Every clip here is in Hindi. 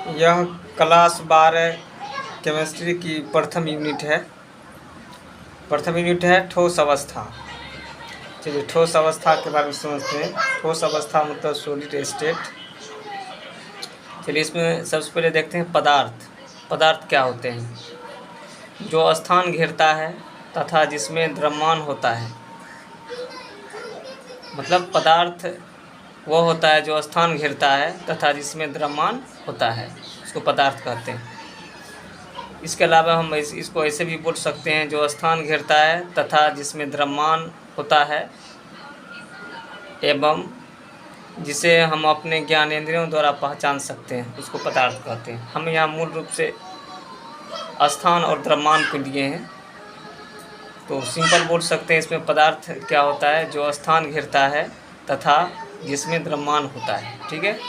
यह क्लास 12 केमिस्ट्री की प्रथम यूनिट है। प्रथम यूनिट है ठोस अवस्था। चलिए ठोस अवस्था के बारे में समझते हैं। ठोस अवस्था मतलब सॉलिड स्टेट। चलिए इसमें सबसे पहले देखते हैं पदार्थ। पदार्थ क्या होते हैं? जो स्थान घेरता है तथा जिसमें द्रव्यमान होता है। मतलब पदार्थ वो होता है जो स्थान घेरता है तथा जिसमें द्रव्यमान होता है, उसको पदार्थ कहते हैं। इसके अलावा हम इसको ऐसे भी बोल सकते हैं, जो स्थान घेरता है तथा जिसमें द्रव्यमान होता है एवं जिसे हम अपने ज्ञानेंद्रियों द्वारा पहचान सकते हैं, उसको पदार्थ कहते हैं। हम यहाँ मूल रूप से स्थान और द्रव्यमान को लिए हैं, तो सिंपल बोल सकते हैं इसमें पदार्थ क्या होता है? जो स्थान घेरता है तथा जिसमें द्रव्यमान होता है। ठीक है।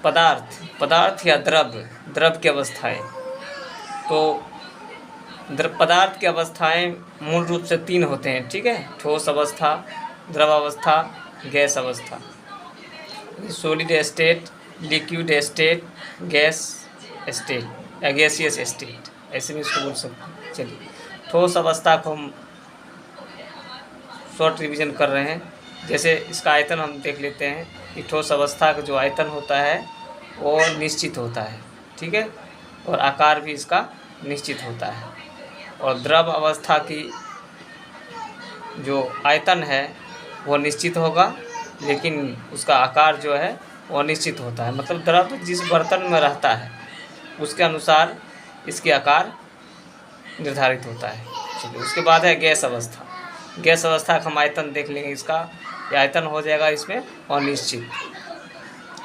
पदार्थ या द्रव की अवस्थाएं। तो पदार्थ की अवस्थाएं मूल रूप से 3 होते हैं। ठीक है। ठोस अवस्था, द्रव अवस्था, गैस अवस्था। Solid state, liquid state, gas state या गैसियस स्टेट, ऐसे भी इसको बोल सकते हैं। चलिए ठोस अवस्था को हम शॉर्ट रिवीजन कर रहे हैं। जैसे इसका आयतन हम देख लेते हैं कि ठोस अवस्था का जो आयतन होता है वो निश्चित होता है। ठीक है। और आकार भी इसका निश्चित होता है। और द्रव अवस्था की जो आयतन है वो निश्चित होगा, लेकिन उसका आकार जो है वो अनिश्चित होता है। मतलब द्रव जिस बर्तन में रहता है उसके अनुसार इसके आकार निर्धारित होता है। चलिए उसके बाद है गैस अवस्था। गैस अवस्था का हम आयतन देख लेंगे। इसका ये आयतन हो जाएगा इसमें अनिश्चित।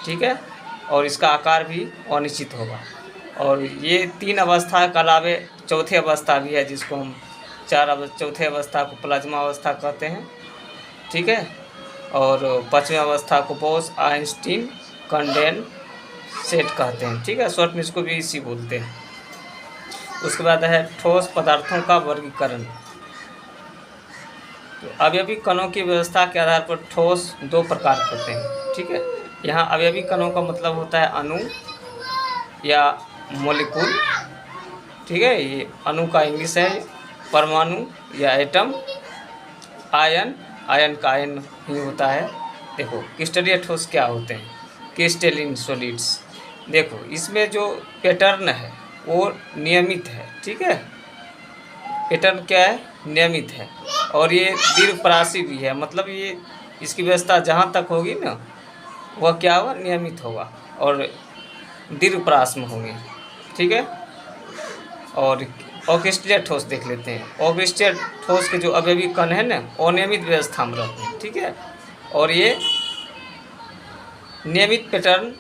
ठीक है। और इसका आकार भी अनिश्चित होगा। और ये 3 अवस्था के अलावे चौथी अवस्था भी है, जिसको हम चौथे अवस्था को प्लाज्मा अवस्था कहते हैं। ठीक है। और 5वीं अवस्था को बोस आइंस्टीन कंडेंसेट कहते हैं। ठीक है। शॉर्ट में इसको भी इसी बोलते हैं। उसके बाद है ठोस पदार्थों का वर्गीकरण। तो अवयवी कणों की व्यवस्था के आधार पर ठोस 2 प्रकार होते हैं। ठीक है। यहाँ अवयवी कणों का मतलब होता है अणु या मोलिकुल। ठीक है। ये अणु का इंग्लिश है परमाणु या एटम। आयन का आयन ही होता है। देखो क्रिस्टलीय ठोस क्या होते हैं? Crystalline solids. देखो इसमें जो पैटर्न है वो नियमित है। ठीक है। पैटर्न क्या है? नियमित है। और ये दीर्घपरासी भी है। मतलब ये इसकी व्यवस्था जहाँ तक होगी ना, वह क्या होगा? नियमित होगा और दीर्घपरास में होंगे। ठीक है। और अक्रिस्टलीय ठोस देख लेते हैं। अक्रिस्टलीय ठोस के जो अवयवी कण है ना, अनियमित व्यवस्था में रहते हैं। ठीक है। और ये नियमित पैटर्न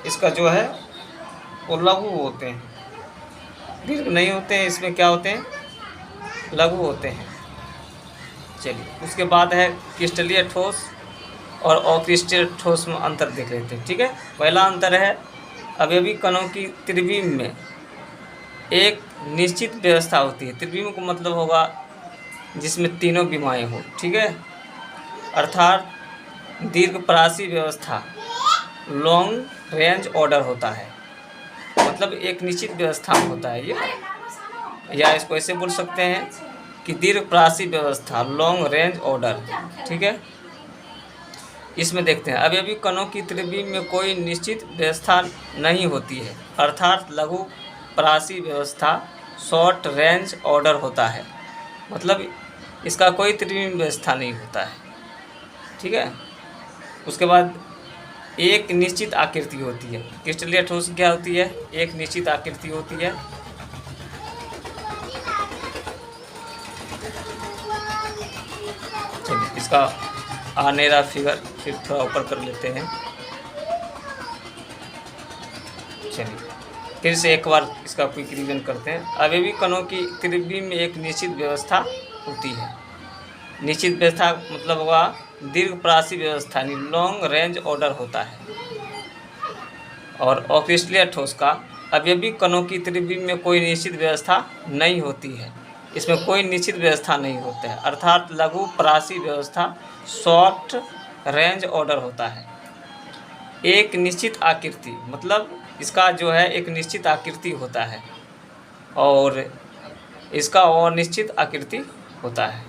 इसका जो है वो लघु होते हैं, दीर्घ नहीं होते हैं। इसमें क्या होते हैं? लघु होते हैं। चलिए उसके बाद है क्रिस्टलीय ठोस और अक्रिस्टलीय ठोस में अंतर देख लेते हैं। ठीक है। पहला अंतर है अवयवी कणों की त्रिविम में एक निश्चित व्यवस्था होती है। त्रिविम को मतलब होगा जिसमें तीनों विमाएँ हो। ठीक है। अर्थात दीर्घपरासी व्यवस्था, लॉन्ग रेंज ऑर्डर होता है। मतलब एक निश्चित व्यवस्था में होता है ये, या इसको ऐसे बोल सकते हैं कि दीर्घपरासी व्यवस्था, लॉन्ग रेंज ऑर्डर। ठीक है। इसमें देखते हैं अवयवी कणों की त्रिविम में कोई निश्चित व्यवस्था नहीं होती है। अर्थात लघु परासी व्यवस्था, शॉर्ट रेंज ऑर्डर होता है। मतलब इसका कोई त्रिविम व्यवस्था नहीं होता है। ठीक है। उसके बाद एक निश्चित आकृति होती है। क्रिस्टलीय ठोस क्या होती है? एक निश्चित आकृति होती है। चलिए इसका आनेरा फिगर फिर थोड़ा ऊपर कर लेते हैं। चलिए फिर से एक बार इसका क्विक रिवीजन करते हैं। अवयवी कणों की त्रिविम में एक निश्चित व्यवस्था होती है। निश्चित व्यवस्था मतलब होगा दीर्घपरासी व्यवस्था, लॉन्ग रेंज ऑर्डर होता है। और अक्रिस्टलीय ठोस का अवयवी कणों की त्रिविम में कोई निश्चित व्यवस्था नहीं होती है। इसमें कोई निश्चित व्यवस्था नहीं होता है। अर्थात लघु परासी व्यवस्था, शॉर्ट रेंज ऑर्डर होता है। एक निश्चित आकृति मतलब इसका जो है एक निश्चित आकृति होता है और इसका अनिश्चित आकृति होता है।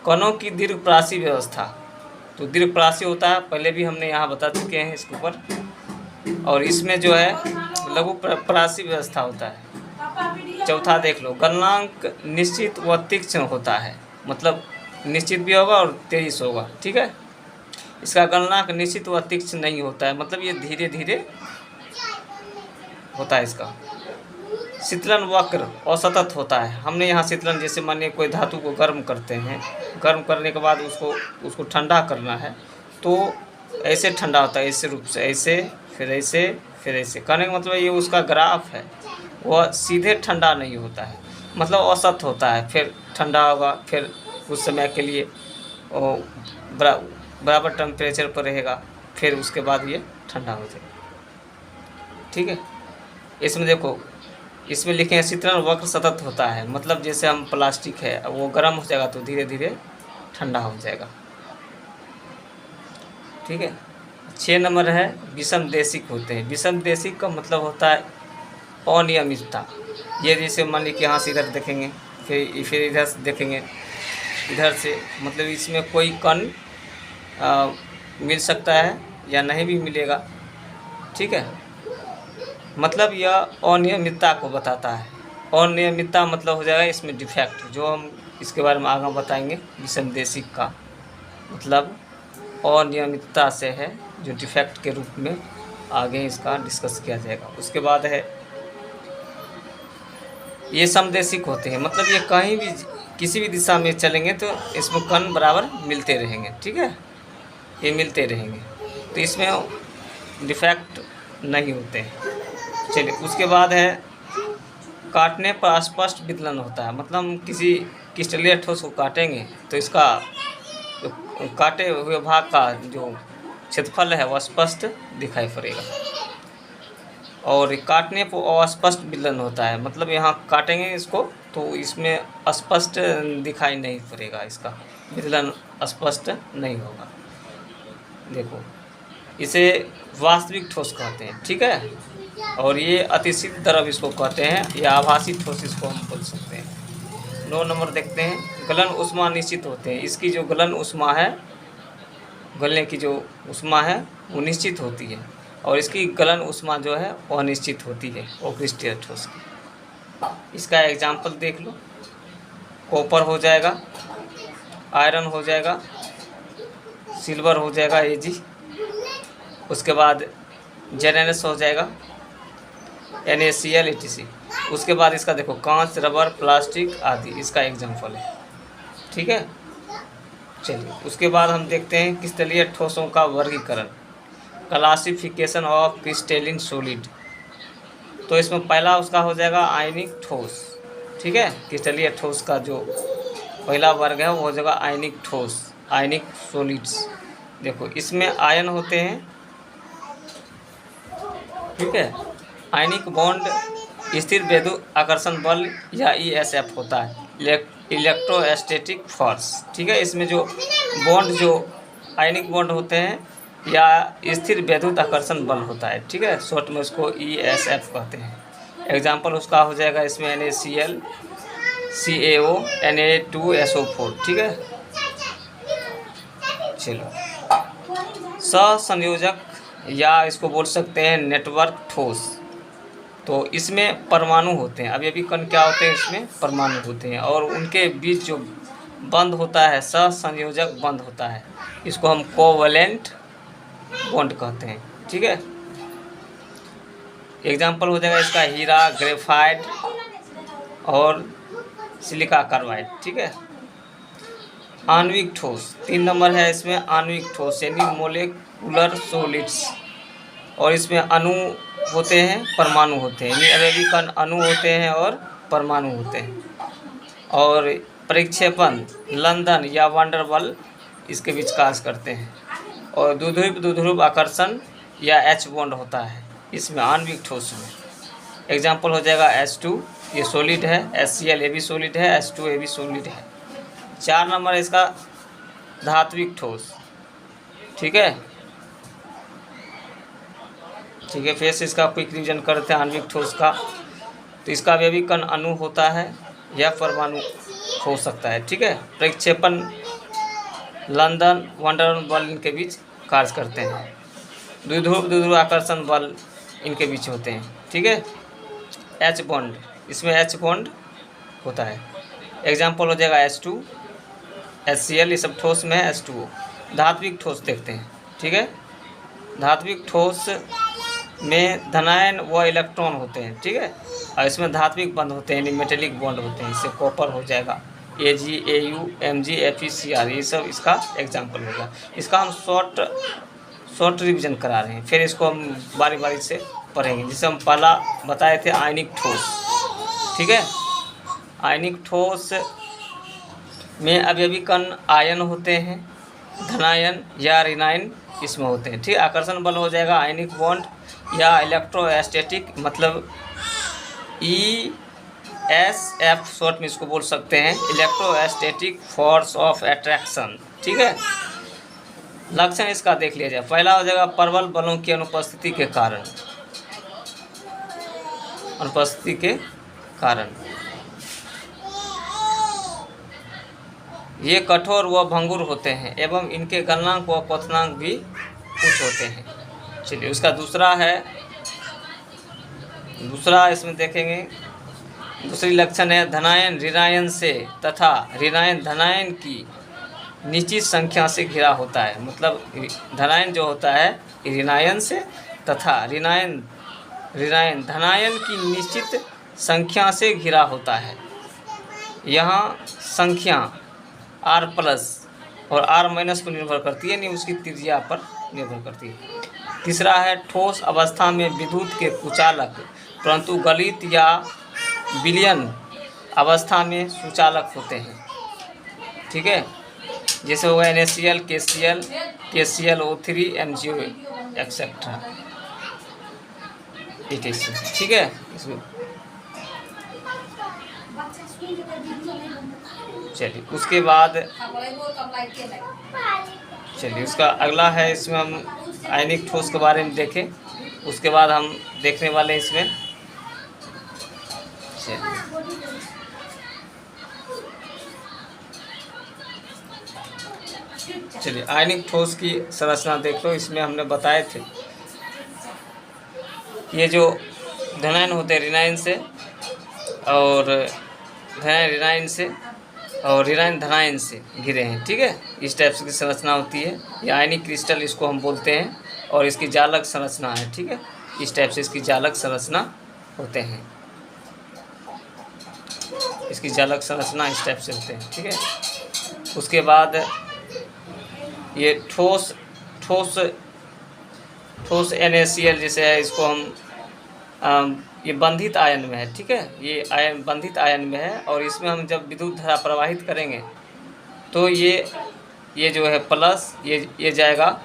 कणों की दीर्घप्रासी व्यवस्था, तो दीर्घप्रासी होता है, पहले भी हमने यहाँ बता चुके हैं इसके ऊपर। और इसमें जो है लघु प्रासी व्यवस्था होता है। चौथा देख लो, गलनांक निश्चित व तीक्ष्ण होता है, मतलब निश्चित भी होगा और तेईस होगा, ठीक है। इसका गलनांक निश्चित व तीक्ष्ण नहीं होता है, मतलब ये धीरे धीरे होता है। इसका शीतलन वक्र और सतत होता है। हमने यहाँ शीतलन, जैसे मानिए कोई धातु को गर्म करते हैं, गर्म करने के बाद उसको ठंडा करना है, तो ऐसे ठंडा होता है, ऐसे रूप से, ऐसे फिर ऐसे फिर ऐसे। कहने का मतलब ये उसका ग्राफ है, वह सीधे ठंडा नहीं होता है, मतलब औसत होता है। फिर ठंडा होगा, फिर कुछ समय के लिए बराबर टेम्परेचर पर रहेगा, फिर उसके बाद ये ठंडा हो जाएगा, ठीक है। इसमें देखो, इसमें लिखे हैं शीतलन वक्र सतत होता है, मतलब जैसे हम प्लास्टिक है, वो गर्म हो जाएगा तो धीरे धीरे ठंडा हो जाएगा, ठीक है। 6 नंबर है विषम देशिक होते हैं। विषम देशिक का मतलब होता है अनियमितता। ये जैसे मान लीजिए कि यहाँ से इधर देखेंगे, फिर इधर से देखेंगे, इधर से, मतलब इसमें कोई कण मिल सकता है या नहीं भी मिलेगा, ठीक है। मतलब यह अनियमितता को बताता है। अनियमितता मतलब हो जाएगा इसमें डिफेक्ट, जो हम इसके बारे में आगे बताएंगे। विषम देशिक का मतलब अनियमितता से है, जो डिफेक्ट के रूप में आगे इसका डिस्कस किया जाएगा। उसके बाद है ये समदेशिक होते हैं, मतलब ये कहीं भी किसी भी दिशा में चलेंगे तो इसमें कण बराबर मिलते रहेंगे, ठीक है, ये मिलते रहेंगे, तो इसमें डिफेक्ट नहीं होते हैं। चलिए, उसके बाद है काटने पर स्पष्ट विदलन होता है, मतलब हम किसी क्रिस्टलीय ठोस को काटेंगे तो इसका काटे हुए भाग का जो क्षेत्रफल है वह स्पष्ट दिखाई पड़ेगा। और काटने पर अस्पष्ट विदलन होता है, मतलब यहाँ काटेंगे इसको तो इसमें स्पष्ट दिखाई नहीं पड़ेगा, इसका विदलन स्पष्ट नहीं होगा। देखो, इसे वास्तविक ठोस कहते हैं, ठीक है। और ये अतिसिद्ध द्रव इसको कहते हैं, या आभासी ठोस इसको हम बोल सकते हैं। 9 नंबर देखते हैं, गलन उष्मा निश्चित होते हैं। इसकी जो गलन उष्मा है, गलने की जो उष्मा है वो निश्चित होती है, और इसकी गलन उष्मा जो है वो अनिश्चित होती है अक्रिस्टलीय ठोस की। इसका एग्जाम्पल देख लो, कॉपर हो जाएगा, आयरन हो जाएगा, सिल्वर हो जाएगा Ag, उसके बाद ZnS हो जाएगा, NaCl etc। उसके बाद इसका देखो कांच, रबर, प्लास्टिक आदि, इसका एग्जाम्पल है, ठीक है। चलिए, उसके बाद हम देखते हैं क्रिस्टलीय ठोसों का वर्गीकरण, क्लासिफिकेशन ऑफ क्रिस्टलिन सॉलिड। तो इसमें पहला उसका हो जाएगा आयनिक ठोस, ठीक है। क्रिस्टलीय ठोस का जो पहला वर्ग है वो हो जाएगा आयनिक ठोस, आयनिक सॉलिड्स। देखो, इसमें आयन होते हैं, ठीक है। आयनिक बॉन्ड स्थिर विद्युत आकर्षण बल या ESF होता है, इलेक्ट्रोस्टैटिक फोर्स, ठीक है। इसमें जो बॉन्ड, जो आयनिक बॉन्ड होते हैं या स्थिर विद्युत आकर्षण बल होता है, ठीक है, शॉर्ट में उसको ESF कहते हैं। एग्जाम्पल उसका हो जाएगा इसमें NaCl, CaO, Na2SO4, ठीक है। चलो, सहसंयोजक या इसको बोल सकते हैं नेटवर्क ठोस। तो इसमें परमाणु होते हैं, अभी अभी कण क्या होते हैं, इसमें परमाणु होते हैं, और उनके बीच जो बंध होता है सहसंयोजक बंध होता है, इसको हम कोवैलेंट बॉन्ड कहते हैं, ठीक है। एग्जाम्पल हो जाएगा इसका हीरा, ग्रेफाइट और सिलिका कार्बाइड, ठीक है। आणविक ठोस 3 नंबर है, इसमें आणविक ठोस यानी मोलेकुलर सॉलिड्स, और इसमें अणु होते हैं, परमाणु होते हैं, यानी अभी कण अणु होते हैं और परमाणु होते हैं। और परिक्षेपण, लंदन या वंडरवल इसके बीच कार्य करते हैं। और द्विध्रुव आकर्षण या H बॉन्ड होता है इसमें आणविक ठोस में। एग्जाम्पल हो जाएगा H2, ये सॉलिड है, HCl ये भी सॉलिड है, H2 ये भी सॉलिड है। 4 नंबर इसका धात्विक ठोस, ठीक है। ठीक है, फिर से इसका क्विक रिवीजन करते हैं आणविक ठोस का। तो इसका अवयवी कण अणु होता है या परमाणु हो सकता है। ठीक है, प्रक्षेपण, लंदन, वंडरवन बल इनके बीच कार्य करते हैं। द्विध्रुव आकर्षण बल इनके बीच होते हैं। ठीक है, एच बॉन्ड, इसमें एच बॉन्ड होता है। एग्जाम्पल हो जाएगा H2, HCl, ये सब ठोस में है H2O। धात्विक ठोस देखते हैं। ठीक है, धात्विक ठोस में धनायन व इलेक्ट्रॉन होते हैं। ठीक है, और इसमें धात्विक बंध होते हैं, मेटेलिक बॉन्ड होते हैं। इससे कॉपर हो जाएगा Ag, Au, Mg, FeCr, ये सब इसका एग्जाम्पल होगा। इसका हम शॉर्ट रिवीजन करा रहे हैं, फिर इसको हम बारी बारी से पढ़ेंगे। जिसे हम पहला बताए थे आयनिक ठोस। ठीक है, आयनिक ठोस में अवयवी कण आयन होते हैं, धनायन या ऋणायन इसमें होते हैं। ठीक, आकर्षण बल हो जाएगा आयनिक बॉन्ड या इलेक्ट्रोस्टैटिक, मतलब ESF शॉर्ट में इसको बोल सकते हैं, इलेक्ट्रोस्टैटिक फोर्स ऑफ अट्रैक्शन। ठीक है, लक्षण इसका देख लिया जाए। पहला हो जाएगा प्रबल बलों की अनुपस्थिति के कारण, ये कठोर व भंगुर होते हैं एवं इनके गलनांक व क्वथनांक भी उच्च होते हैं। चलिए, उसका दूसरा इसमें देखेंगे। दूसरी लक्षण है धनायन ऋणायन से तथा ऋणायन धनायन की निश्चित संख्या से घिरा होता है। मतलब धनायन जो होता है ऋणायन से तथा ऋणायन धनायन की निश्चित संख्या से घिरा होता है। यहाँ संख्या R+ और R- पर निर्भर करती है, नहीं उसकी त्रिज्या पर निर्भर करती है। तीसरा है ठोस अवस्था में विद्युत के कुचालक परंतु गलित या विलयन अवस्था में सुचालक होते हैं। ठीक है, जैसे होगा NaCl, KCl, KClO3, MgO etcetera, ठीक है। इसमें चलिए, उसके बाद उसका अगला है, इसमें हम आयनिक ठोस के बारे में देखें। उसके बाद हम देखने वाले हैं इसमें। चलिए, आयनिक ठोस की संरचना देख लो। इसमें हमने बताए थे ये जो धनायन होते हैं ऋणायन से, और धनायन ऋणायन से और ऋणायन धनायन से घिरे हैं। ठीक है, इस टाइप की संरचना होती है। ये आयनिक क्रिस्टल इसको हम बोलते हैं, और इसकी जालक संरचना है। ठीक है, इस टाइप से इसकी जालक संरचना होते हैं, इसकी जालक संरचना इस टाइप से होते हैं। ठीक है, उसके बाद ये ठोस NaCl जैसे है, इसको हम ये बंधित आयन में है। ठीक है, ये आयन बंधित आयन में है, और इसमें हम जब विद्युत धारा प्रवाहित करेंगे तो ये जो है प्लस, ये जाएगा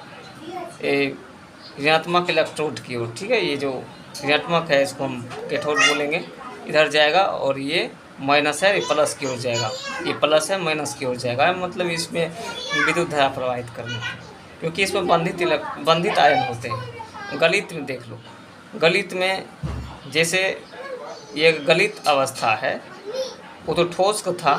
ऋणात्मक इलेक्ट्रोड की ओर। ठीक है, ये जो ऋणात्मक है इसको हम कैथोड बोलेंगे, इधर जाएगा, और ये माइनस है, ये प्लस की ओर जाएगा। ये प्लस है, माइनस की ओर जाएगा, मतलब इसमें विद्युत धारा प्रवाहित करना है, क्योंकि इसमें बंधित आयन होते हैं। गलित में देख लो, गलित में जैसे ये गलित अवस्था है, वो तो ठोस का था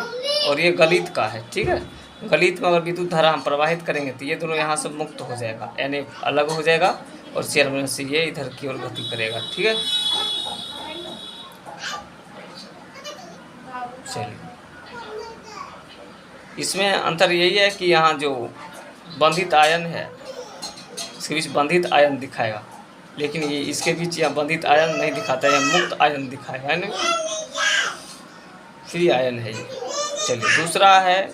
और ये गलित का है। ठीक है, गलित में अगर विद्युत धारा हम प्रवाहित करेंगे तो ये दोनों यहाँ से मुक्त हो जाएगा, Na अलग हो जाएगा, और Cl- से ये इधर की ओर गति करेगा। ठीक है, चलिए, इसमें अंतर यही है कि यहाँ जो बंधित आयन है, इसके बीच बंधित आयन दिखाएगा, लेकिन ये इसके बीच यहाँ बंधित आयन नहीं दिखाता है, मुक्त आयन दिखाएगा, है ना, फ्री आयन है ये। चलिए, दूसरा है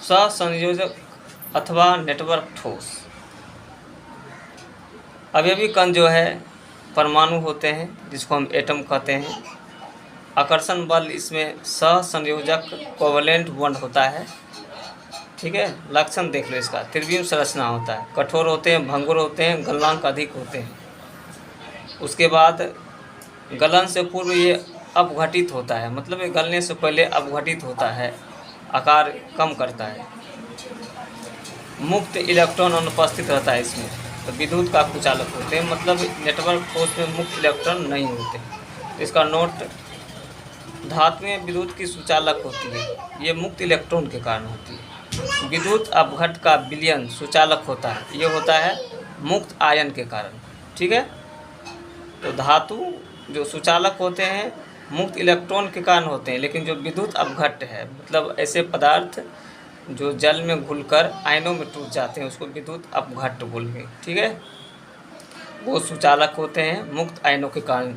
सहसंयोजक अथवा नेटवर्क ठोस। अवयवी कण जो है परमाणु होते हैं, जिसको हम एटम कहते हैं। आकर्षण बल इसमें सहसंयोजक कोवलेंट बॉन्ड होता है। ठीक है, लक्षण देख लो इसका। त्रिविम संरचना होता है, कठोर होते हैं, भंगुर होते हैं, गलनांक अधिक होते हैं। उसके बाद गलन से पूर्व ये अपघटित होता है, मतलब ये गलने से पहले अपघटित होता है, आकार कम करता है। मुक्त इलेक्ट्रॉन अनुपस्थित रहता है इसमें, तो विद्युत का कुचालक होते हैं, मतलब नेटवर्क ठोस में मुक्त इलेक्ट्रॉन नहीं होते। तो इसका नोट, धातु में विद्युत की सुचालक होती है, ये मुक्त इलेक्ट्रॉन के कारण होती है। विद्युत अपघट्ट का विलयन सुचालक होता है, ये होता है मुक्त आयन के कारण। ठीक है, तो धातु जो सुचालक होते हैं मुक्त इलेक्ट्रॉन के कारण होते हैं, लेकिन जो विद्युत अपघट्ट है, मतलब ऐसे पदार्थ जो जल में घुलकर आयनों में टूट जाते हैं, उसको विद्युत अपघट्ट बोलेंगे। ठीक है, वो सुचालक होते हैं मुक्त आयनों के कारण।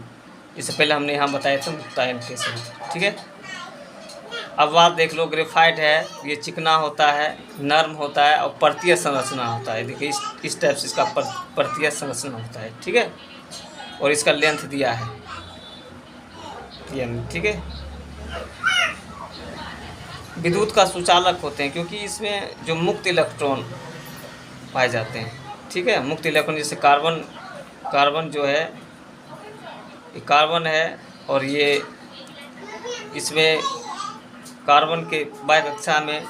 इससे पहले हमने यहाँ बताया था मुक्त आयन कैसे। ठीक है, अब बात देख लो, ग्रेफाइट है, ये चिकना होता है, नर्म होता है और परतीय संरचना होता है। देखिए इस टाइप से इसका परतीय संरचना होता है। ठीक है, और इसका लेंथ दिया है यानी। ठीक है, विद्युत का सुचालक होते हैं क्योंकि इसमें जो मुक्त इलेक्ट्रॉन पाए जाते हैं। ठीक है, मुक्त इलेक्ट्रॉन जैसे कार्बन जो है, ये कार्बन है, और ये इसमें कार्बन के बाह्य कक्षा में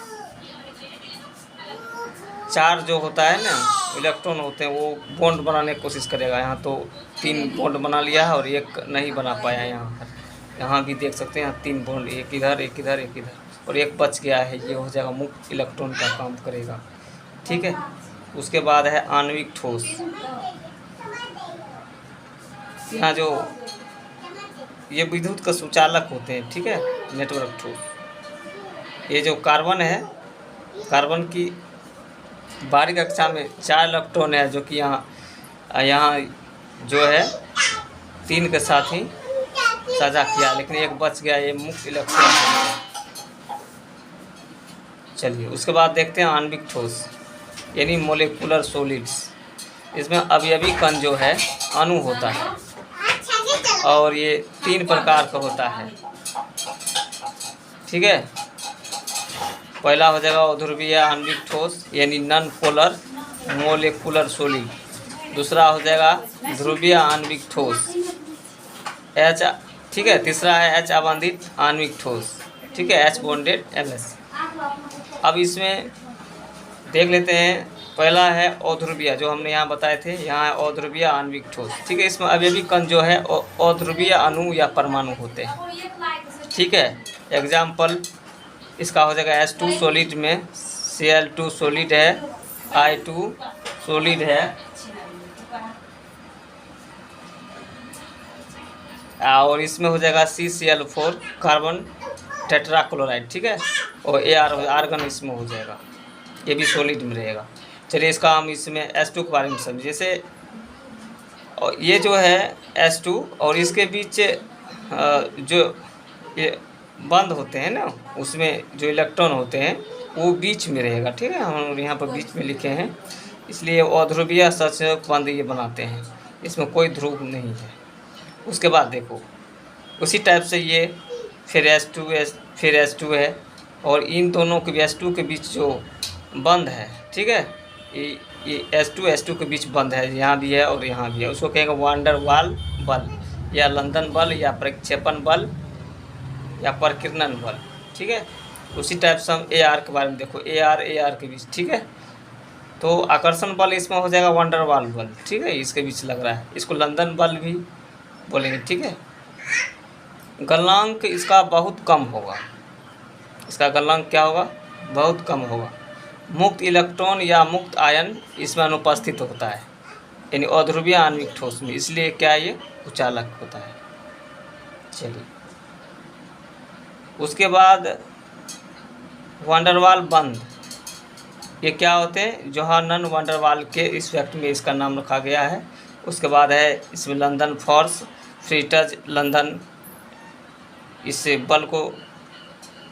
4 जो होता है ना इलेक्ट्रॉन होते हैं, वो बॉन्ड बनाने की कोशिश करेगा। यहाँ तो 3 बॉन्ड बना लिया है और एक नहीं बना पाया। यहाँ भी देख सकते हैं, यहाँ 3 बॉन्ड, एक इधर एक इधर एक इधर, और एक बच गया है, ये हो जाएगा मुक्त इलेक्ट्रॉन का काम करेगा। ठीक है, उसके बाद है आणविक ठोस। यहाँ जो ये विद्युत का सुचालक होते हैं। ठीक है, नेटवर्क ठोस, ये जो कार्बन है, कार्बन की बाहरी कक्षा में 4 इलेक्ट्रॉन है, जो कि यहाँ जो है 3 के साथ ही साझा किया, लेकिन एक बच गया, ये मुक्त इलेक्ट्रॉन है। चलिए उसके बाद देखते हैं आणविक ठोस यानी मोलिकुलर सॉलिड्स। इसमें अवयवी कण जो है अणु होता है, और ये 3 प्रकार का होता है। ठीक है, पहला हो जाएगा अध्रुवीय आणविक ठोस यानी नॉन पोलर मोलिकुलर सॉलिड। दूसरा हो जाएगा ध्रुवीय आणविक ठोस H। ठीक है, तीसरा है H आबंधित आणविक ठोस। ठीक है, H बॉन्डेड MS। अब इसमें देख लेते हैं, पहला है अध्रुवीय, जो हमने यहाँ बताए थे, यहाँ है अध्रुवीय आणविक ठोस। ठीक है, इसमें अवयवी कण जो है अध्रुवीय अणु या परमाणु होते हैं। ठीक है, एग्जाम्पल इसका हो जाएगा H2 सॉलिड में Cl2 सॉलिड है, I2 सॉलिड है, और इसमें हो जाएगा CCl4 कार्बन टेट्राक्लोराइड। ठीक है, और Ar आर्गन इसमें हो जाएगा, ये भी सॉलिड में रहेगा। चलिए इसका हम इसमें H2 के बारे में समझिए। जैसे ये जो है H2 और इसके बीच जो ये बंद होते हैं ना, उसमें जो इलेक्ट्रॉन होते हैं वो बीच में रहेगा। ठीक है, हम यहाँ पर बीच में लिखे हैं, इसलिए अध्रुवीय सचक बंद ये बनाते हैं, इसमें कोई ध्रुव नहीं है। उसके बाद देखो उसी टाइप से ये फिर H2 है, और इन दोनों के H2 के बीच जो बंद है, ठीक है, ये H2 के बीच बंद है, यहाँ भी है और यहाँ भी है। उसको कहेंगे वांडर वाल बल या लंदन बल या प्रक्षेपण बल या प्रकीर्णन बल। ठीक है, उसी टाइप से हम AR के बारे में देखो, AR के बीच। ठीक है, तो आकर्षण बल इसमें हो जाएगा वांडर वाल बल। ठीक है, इसके बीच लग रहा है, इसको लंदन बल भी बोलेंगे। ठीक है, गलनांक इसका बहुत कम होगा, इसका गलनांक क्या होगा, बहुत कम होगा। मुक्त इलेक्ट्रॉन या मुक्त आयन इसमें अनुपस्थित होता है, यानी अध्रुवीय आणविक ठोस में, इसलिए क्या ये कुचालक होता है। चलिए उसके बाद वांडरवाल बंद, ये क्या होते हैं, जोहानन वांडरवाल के इस फैक्ट में इसका नाम रखा गया है। उसके बाद है इसमें लंदन फोर्स, फ्रिटज लंदन, इस बल को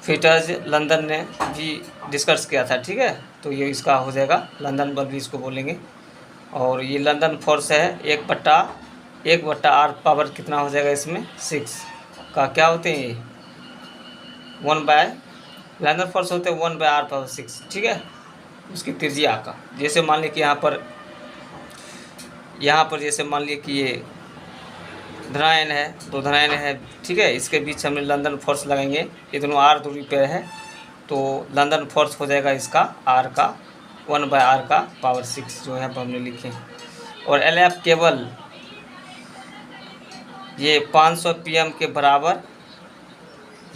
फ्रिटज लंदन ने भी डिस्कस किया था। ठीक है, तो ये इसका हो जाएगा लंदन बल भी इसको बोलेंगे। और ये लंदन फोर्स है 1/r पावर कितना हो जाएगा इसमें 6 का क्या होते हैं, ये 1 लंदन फोर्स होते हैं 1/r पावर 6। ठीक है, उसकी त्रिज्या का, जैसे मान लीजिए कि यहाँ पर जैसे मान लीजिए कि ये धनायन है, 2 धनायन है। ठीक है, इसके बीच हमने लंदन फोर्स लगाएंगे, ये दोनों r दूरी पे है, तो लंदन फोर्स हो जाएगा इसका r का 1/r का पावर 6 जो यहाँ पर हमने लिखे हैं। और LF केवल ये 500 pm के बराबर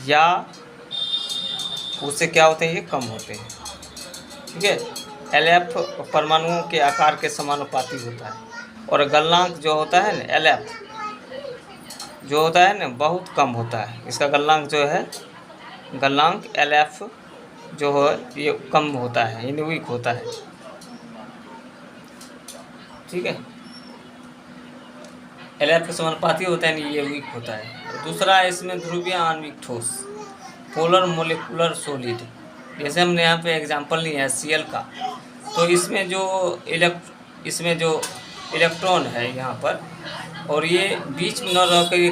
या उससे क्या होते हैं, ये कम होते हैं। ठीक है, LF परमाणुओं के आकार के समानुपाती होता है और गलनांक जो होता है ना LF जो होता है ना बहुत कम होता है। इसका गलनांक जो है, गलनांक LF जो है ये कम होता है, यानी वीक होता है। ठीक है, LF के समानुपाती होता है, यानी ये वीक होता है। दूसरा है इसमें ध्रुवीय आणविक ठोस, पोलर मोलिकुलर सॉलिड। जैसे हमने यहाँ पे एग्जांपल लिया है Cl का, तो इसमें जो इलेक्ट्रॉन है यहाँ पर, और ये बीच में न रहकर ये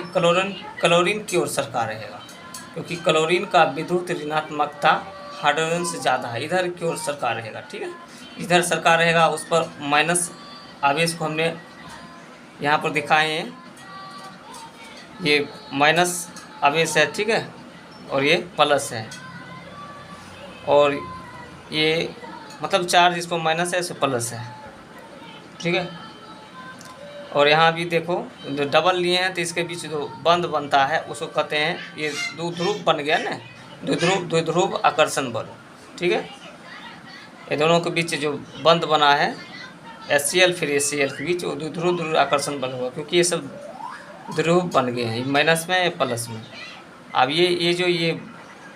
क्लोरीन की ओर सरका रहेगा, क्योंकि क्लोरीन का विद्युत ऋणात्मकता हाइड्रोजन से ज़्यादा है, इधर की ओर सरका रहेगा। ठीक है, इधर सरका रहेगा, उस पर माइनस आवेश को हमने यहाँ पर दिखाए हैं, ये माइनस आवेश है। ठीक है, और ये प्लस है, और ये मतलब चार्ज इसको माइनस है, इसको प्लस है। ठीक है, और यहाँ भी देखो जो डबल लिए हैं तो इसके बीच जो बंध बनता है उसको कहते हैं, ये द्विध्रुव बन गया ना, द्विध्रुव आकर्षण बल। ठीक है, ये दोनों के बीच जो बंध बना है HCl फिर HCl के बीच वो द्विध्रुव आकर्षण बल होगा, क्योंकि ये सब ध्रुव बन गए हैं, माइनस में या प्लस में। अब ये जो ये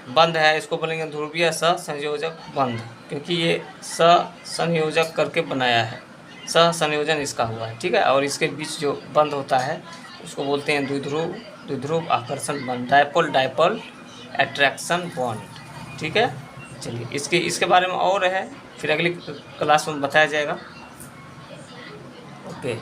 बंध है इसको बोलेंगे ध्रुवीय सहसंयोजक बंध, क्योंकि ये सहसंयोजक करके बनाया है, सहसंयोजन इसका हुआ है। ठीक है, और इसके बीच जो बंध होता है उसको बोलते हैं द्विध्रुव आकर्षण बंध, डायपोल अट्रैक्शन बॉन्ड। ठीक है, चलिए इसके बारे में और है, फिर अगली क्लास में बताया जाएगा। ओके।